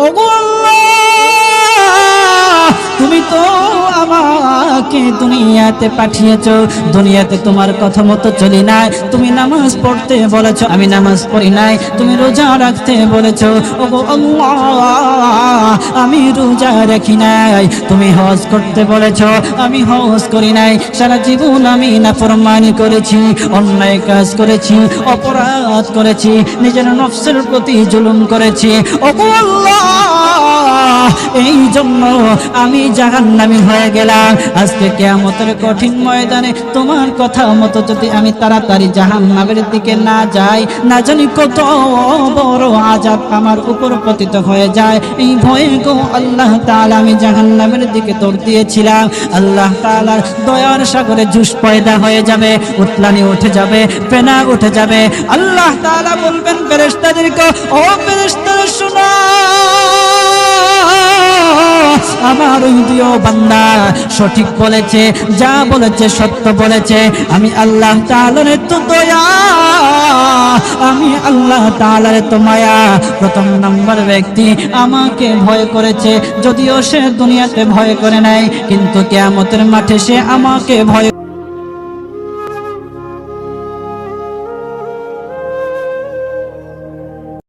ওগো আল্লাহ, তুমি তো আমাকে দুনিয়াতে পাঠিয়েছো, দুনিয়াতে তোমার কথা মতো চলি নাই। তুমি নামাজ পড়তে বলেছো, আমি নামাজ পড়ি নাই। তুমি রোজা রাখতে বলেছো, ওগো আল্লাহ আমি রোজা রাখি নাই। তুমি হজ করতে বলেছো, আমি হজ করি নাই। সারা জীবন আমি নাফরমানি করেছি, অন্যায় কাজ করেছি, অপরাধ করেছি, নিজের নফসের প্রতি জুলুম করেছি। ওগো আল্লাহ, এই জন্য আমি জাহান্নামী হয়ে গেলাম। আজকে কিয়ামতের কঠিন ময়দানে তোমার কথা মতো যদি আমি তাড়াতাড়ি জাহান্নামের দিকে না যাই, না জানি কত বড় আযাব আমার উপর পতিত হয়ে যায়। এই ভয়ে গো আল্লাহ তাআলা আমি জাহান্নামের দিকে দৌড় দিয়েছিলাম। আল্লাহ তাআলার দয়ার সাগরে জুস পয়দা হয়ে যাবে, উতলানি উঠে যাবে, ফেনা উঠে যাবে। আল্লাহ তাআলা বলবেন ফেরেশতাদেরকে, ও ফেরেশতারা শোনো, আমার ওই প্রিয় বান্দা সঠিক বলেছে, যা বলেছে সত্য বলেছে। আমি আল্লাহ তাআলার তো দয়া, আমি আল্লাহ তাআলার তো মায়া। প্রথম নাম্বার ব্যক্তি আমাকে ভয় করেছে, যদিও সে দুনিয়াতে ভয় করে নাই, কিন্তু কিয়ামতের মাঠে সে আমাকে ভয়